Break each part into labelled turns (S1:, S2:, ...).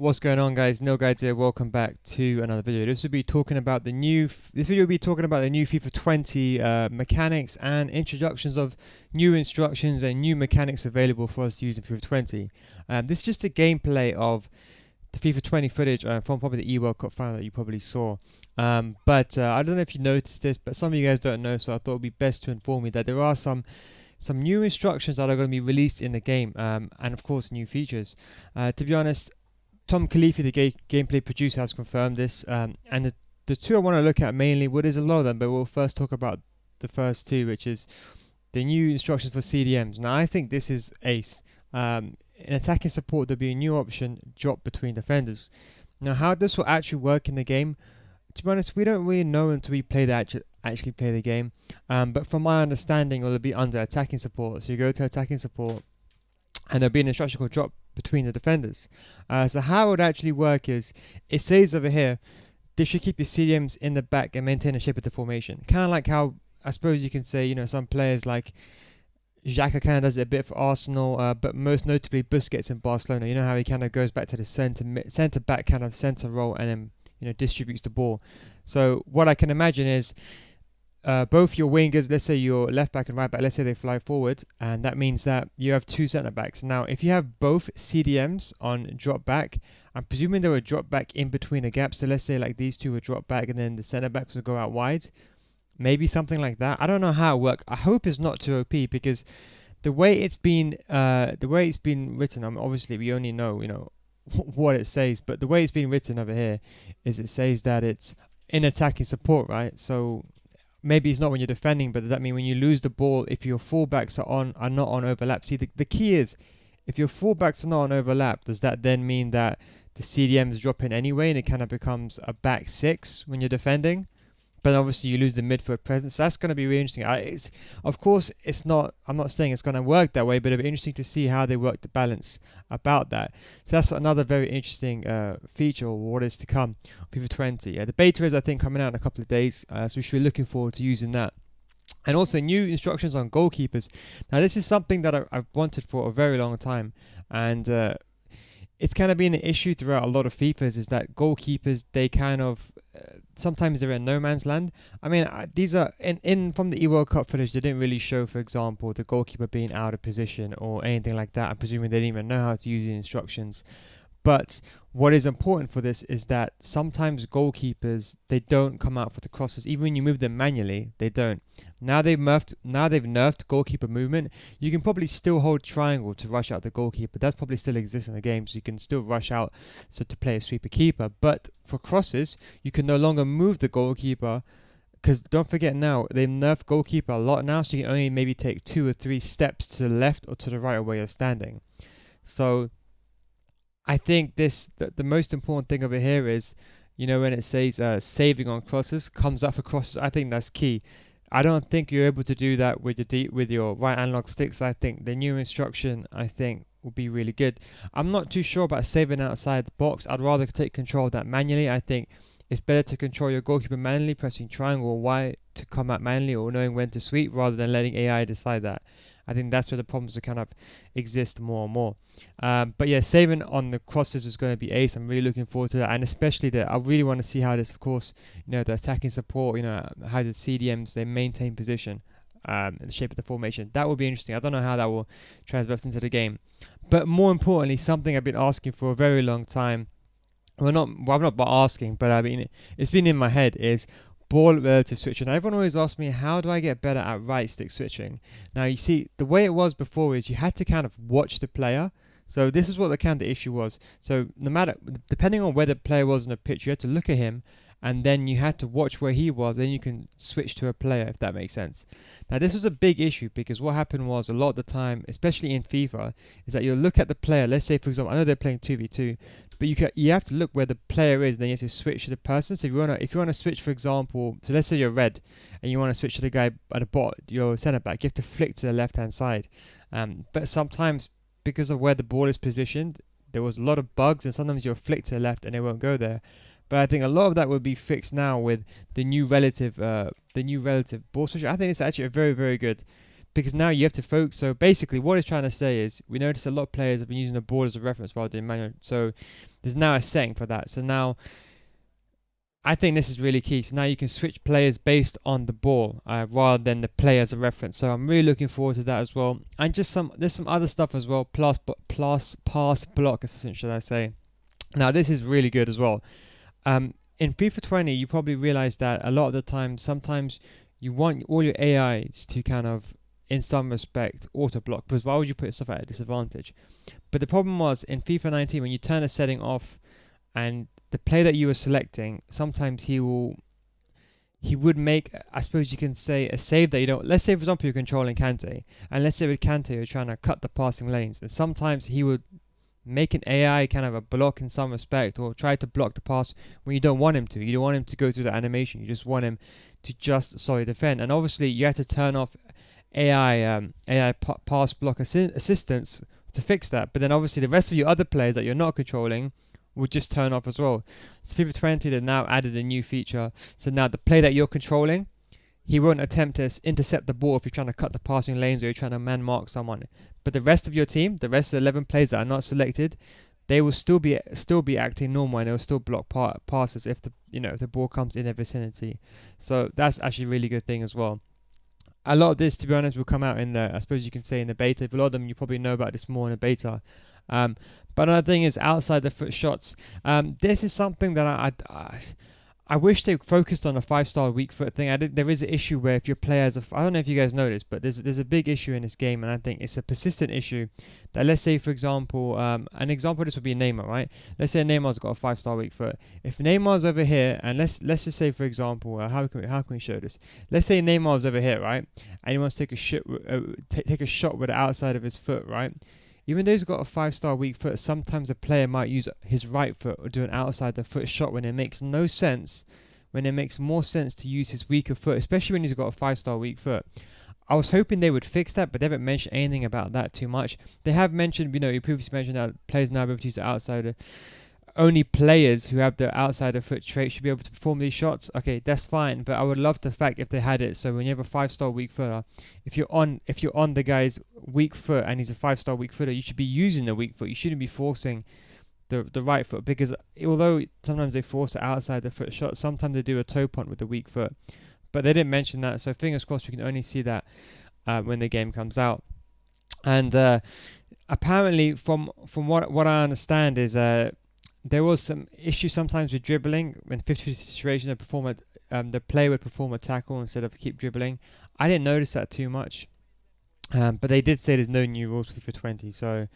S1: What's going on, guys? NealGuides here. Welcome back to another video. This will be talking about the new. This video will be talking about the new FIFA 20 mechanics and introductions of new instructions and new mechanics available for us to use in FIFA 20. This is just a gameplay of the FIFA 20 footage from probably the eWorld Cup final that you probably saw. But I don't know if you noticed this, but some of you guys don't know, so I thought it would be best to inform you that there are some new instructions that are going to be released in the game, and of course new features. To be honest, Tom Caleffi, the gameplay producer, has confirmed this, and the two I want to look at mainly, well, there's a lot of them, but we'll first talk about the first two, which is the new instructions for CDMs. Now, I think this is ace. In attacking support, there'll be a new option, drop between defenders. Now, how this will actually work in the game, to be honest, we don't really know until we actually play the game. But from my understanding, it'll be under attacking support. So you go to attacking support, and there'll be an instruction called drop between the defenders. So how it would actually work is, it says over here, they should keep your CDMs in the back and maintain the shape of the formation. Kind of like how, I suppose you can say, some players like Xhaka kind of does it a bit for Arsenal, but most notably Busquets in Barcelona. You know how he kind of goes back to the centre back kind of centre role and then distributes the ball. So what I can imagine is, both your wingers, let's say your left back and right back, let's say they fly forward, and that means that you have two centre backs. Now, if you have both CDMs on drop back, I'm presuming they would drop back in between a gap. So let's say like these two would drop back, and then the centre backs would go out wide. Maybe something like that. I don't know how it works. I hope it's not too OP, because the way it's been written, obviously we only know what it says, but the way it's been written over here is it says that it's in attacking support, right? So maybe it's not when you're defending, but does that mean when you lose the ball, if your fullbacks are not on overlap? See, the key is, if your fullbacks are not on overlap, does that then mean that the CDMs drop in anyway, and it kind of becomes a back six when you're defending? But obviously you lose the midfield presence. So that's going to be really interesting. Of course, it's not. I'm not saying it's going to work that way, but it'll be interesting to see how they work the balance about that. So that's another very interesting feature, or what is to come with FIFA 20. The beta is, I think, coming out in a couple of days, so we should be looking forward to using that. And also new instructions on goalkeepers. Now, this is something that I've wanted for a very long time, and it's kind of been an issue throughout a lot of FIFAs, is that goalkeepers, they kind of sometimes they're in no man's land. I mean, these are in from the eWorld Cup footage, they didn't really show, for example, the goalkeeper being out of position or anything like that. I'm presuming they didn't even know how to use the instructions. But what is important for this is that sometimes goalkeepers, they don't come out for the crosses. Even when you move them manually, they don't. Now they've nerfed goalkeeper movement. You can probably still hold triangle to rush out the goalkeeper. That's probably still exists in the game, so you can still rush out to play a sweeper keeper. But for crosses, you can no longer move the goalkeeper, because don't forget, now they've nerfed goalkeeper a lot now, so you can only maybe take 2 or 3 steps to the left or to the right of where you're standing. So I think the most important thing over here is, when it says saving on crosses, comes up for crosses. I think that's key. I don't think you're able to do that with your right analog sticks. I think the new instruction, will be really good. I'm not too sure about saving outside the box. I'd rather take control of that manually. I think it's better to control your goalkeeper manually, pressing triangle or Y to come out manually, or knowing when to sweep, rather than letting AI decide that. I think that's where the problems are kind of exist more and more. But yeah, saving on the crosses is going to be ace. I'm really looking forward to that, and especially that I really want to see how this, of course, the attacking support, how the CDMs, they maintain position, in the shape of the formation. That will be interesting. I don't know how that will transverse into the game. But more importantly, something I've been asking for a very long time. I'm not asking, but I mean, it's been in my head, is ball relative switching. Now, everyone always asks me, how do I get better at right stick switching? Now, you see, the way it was before is you had to kind of watch the player. So this is what the kind of issue was. So depending on where the player was on the pitch, you had to look at him, and then you had to watch where he was, then you can switch to a player, if that makes sense. Now, this was a big issue, because what happened was, a lot of the time, especially in FIFA, is that you'll look at the player. Let's say, for example, I know they're playing 2v2, but you have to look where the player is, then you have to switch to the person. So if you want to switch, for example, so let's say you're red, and you want to switch to the guy at the bottom, your centre back, you have to flick to the left hand side. But sometimes, because of where the ball is positioned, there was a lot of bugs, and sometimes you'll flick to the left and it won't go there. But I think a lot of that will be fixed now with the new relative ball switch. I think it's actually a very, very good, because now you have to focus. So basically what it's trying to say is, we notice a lot of players have been using the ball as a reference rather than manual. So there's now a setting for that. So now I think this is really key. So now you can switch players based on the ball rather than the player as a reference. So I'm really looking forward to that as well. And just there's some other stuff as well. Plus pass block assistant, should I say? Now this is really good as well. In FIFA 20, you probably realize that a lot of the time, sometimes you want all your AIs to kind of, in some respect, auto block. Because why would you put yourself at a disadvantage? But the problem was in FIFA 19, when you turn a setting off, and the player that you were selecting, sometimes he would make, I suppose you can say, a save that you don't. Let's say, for example, you're controlling Kante, and let's say with Kante you're trying to cut the passing lanes, and sometimes he would make an AI kind of a block in some respect, or try to block the pass when you don't want him to. You don't want him to go through the animation. You just want him to just solely defend. And obviously, you have to turn off AI pass block assistance to fix that. But then obviously the rest of your other players that you're not controlling would just turn off as well. So FIFA 20, they've now added a new feature. So now the player that you're controlling, he won't attempt to intercept the ball if you're trying to cut the passing lanes or you're trying to man mark someone. But the rest of your team, the rest of the 11 players that are not selected, they will still be acting normal, and they'll still block passes if the ball comes in their vicinity. So that's actually a really good thing as well. A lot of this, to be honest, will come out in the, I suppose you can say, in the beta. A lot of them you probably know about this more in the beta. But another thing is outside the foot shots. This is something that I wish they focused on a 5-star weak foot thing. There is an issue where if your players, I don't know if you guys know this, but there's a big issue in this game, and I think it's a persistent issue. That, let's say, for example, an example of this would be Neymar, right? Let's say Neymar's got a 5-star weak foot. If Neymar's over here, and let's just say, for example, how can we show this? Let's say Neymar's over here, right? And he wants to take a shot with the outside of his foot, right? Even though he's got a 5-star weak foot, sometimes a player might use his right foot or do an outside the foot shot when it makes no sense, when it makes more sense to use his weaker foot, especially when he's got a 5-star weak foot. I was hoping they would fix that, but they haven't mentioned anything about that too much. They have mentioned, you previously mentioned that players now be able to use the outsider. Only players who have the outsider foot trait should be able to perform these shots. Okay, that's fine, but I would love the fact if they had it. So when you have a 5-star weak footer, if you're on the guy's weak foot and he's a 5-star weak footer, you should be using the weak foot. You shouldn't be forcing the right foot, because although sometimes they force the outside the foot shot, sometimes they do a toe punt with the weak foot. But they didn't mention that, so fingers crossed we can only see that when the game comes out. And apparently, from what I understand is there was some issue sometimes with dribbling when 50-50 situation. The player would perform a tackle instead of keep dribbling. I didn't notice that too much, but they did say there's no new rules for FIFA 20. So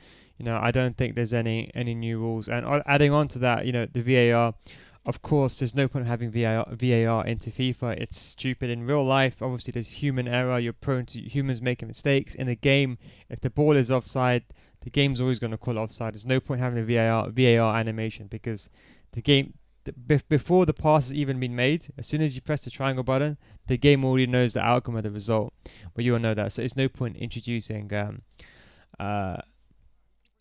S1: I don't think there's any new rules. And adding on to that, the VAR. Of course, there's no point having VAR into FIFA. It's stupid. In real life, obviously, there's human error. You're prone to humans making mistakes. In a game, if the ball is offside, the game's always going to call offside. There's no point having a VAR animation, because the game, before the pass has even been made, as soon as you press the triangle button, the game already knows the outcome of the result. But you all know that. So there's no point introducing a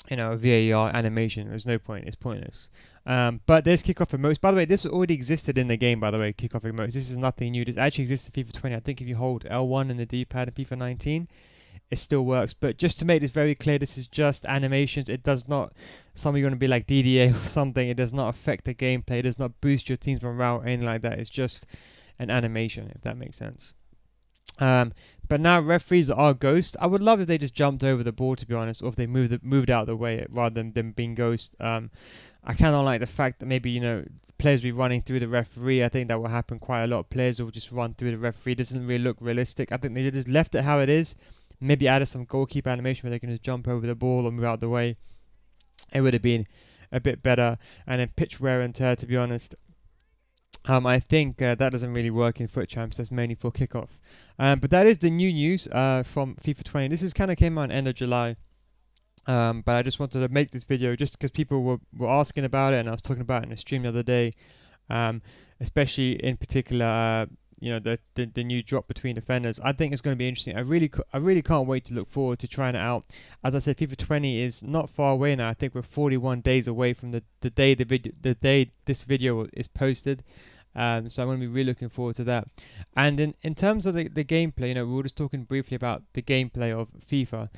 S1: VAR animation. There's no point. It's pointless. But there's kickoff emotes. By the way, this already existed in the game, by the way, kickoff emotes. This is nothing new. This actually exists in FIFA 20. I think if you hold L1 in the D-pad in FIFA 19, it still works. But just to make this very clear, this is just animations. It does not, some are going to be like DDA or something. It does not affect the gameplay. It does not boost your team's morale or anything like that. It's just an animation, if that makes sense. But now referees are ghosts. I would love if they just jumped over the ball, to be honest, or if they moved out of the way rather than them being ghosts. I kind of like the fact that maybe, players will be running through the referee. I think that will happen quite a lot. Players will just run through the referee. It doesn't really look realistic. I think they just left it how it is. Maybe added some goalkeeper animation where they can just jump over the ball or move out of the way. It would have been a bit better. And then pitch wear and tear, to be honest. I think that doesn't really work in Foot Champs. That's mainly for kickoff. But that is the new news from FIFA 20. This is kind of came out end of July. But I just wanted to make this video just because people were asking about it, and I was talking about it in a stream the other day. Especially in particular, the new drop between defenders. I think it's going to be interesting. I really can't wait to look forward to trying it out. As I said, FIFA 20 is not far away now. I think we're 41 days away from the day this video is posted. So I'm going to be really looking forward to that. And in terms of the gameplay, we were just talking briefly about the gameplay of FIFA.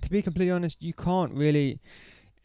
S1: To be completely honest, you can't really.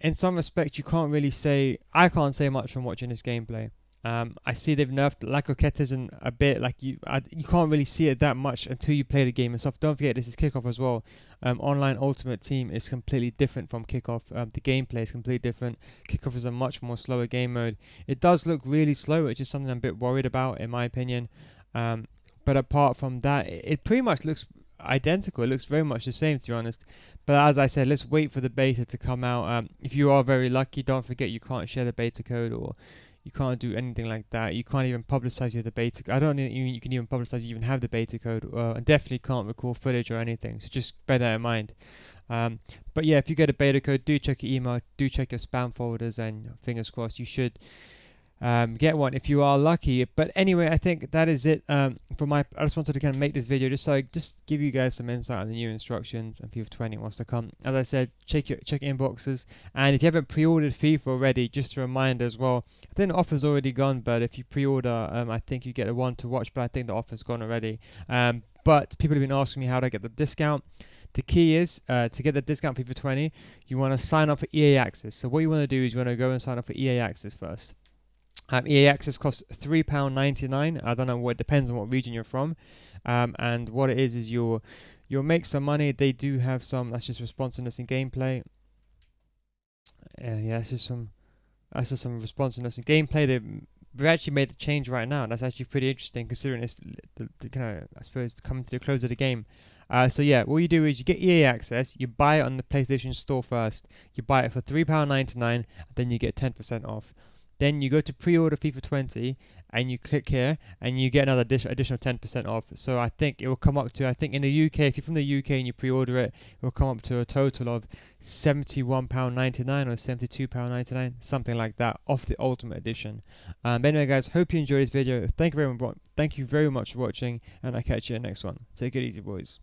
S1: in some respects, you can't really say. I can't say much from watching this gameplay. I see they've nerfed Lacoquettes in a bit. Like you can't really see it that much until you play the game and stuff. Don't forget, this is Kickoff as well. Online Ultimate Team is completely different from Kickoff. The gameplay is completely different. Kickoff is a much more slower game mode. It does look really slow, which is something I'm a bit worried about, in my opinion. But apart from that, it pretty much looks identical. It looks very much the same, to be honest. But as I said, let's wait for the beta to come out. If you are very lucky, don't forget you can't share the beta code, or you can't do anything like that. You can't even publicize you have the beta. I don't think you can even publicize you even have the beta code, and definitely can't record footage or anything. So just bear that in mind. But yeah, if you get a beta code, do check your email, do check your spam folders, and fingers crossed you should get one if you are lucky. But anyway, I think that is it I just wanted to kind of make this video just so I just give you guys some insight on the new instructions and FIFA 20 wants to come. As I said, check inboxes, and if you haven't pre-ordered FIFA already, just a reminder as well, I think the offer's already gone, but if you pre-order, I think you get a one to watch, but I think the offer's gone already. But people have been asking me how to get the discount. The key is to get the discount for FIFA 20, you want to sign up for EA Access. So what you want to do is you want to go and sign up for EA Access first. EA Access costs £3.99. I don't know, it depends on what region you're from. And what it is you'll make some money. They do have some, that's just responsiveness in gameplay. Yeah, that's just some responsiveness in gameplay. They've actually made the change right now. That's actually pretty interesting considering it's the kind of, I suppose, coming to the close of the game. So yeah, what you do is you get EA Access, you buy it on the PlayStation Store first. You buy it for £3.99, then you get 10% off. Then you go to pre-order FIFA 20 and you click here and you get another additional 10% off. So I think it will come up to, I think in the UK, if you're from the UK and you pre-order it, it will come up to a total of £71.99 or £72.99, something like that, off the Ultimate Edition. But anyway guys, hope you enjoyed this video. Thank you very much for watching, and I'll catch you in the next one. Take it easy, boys.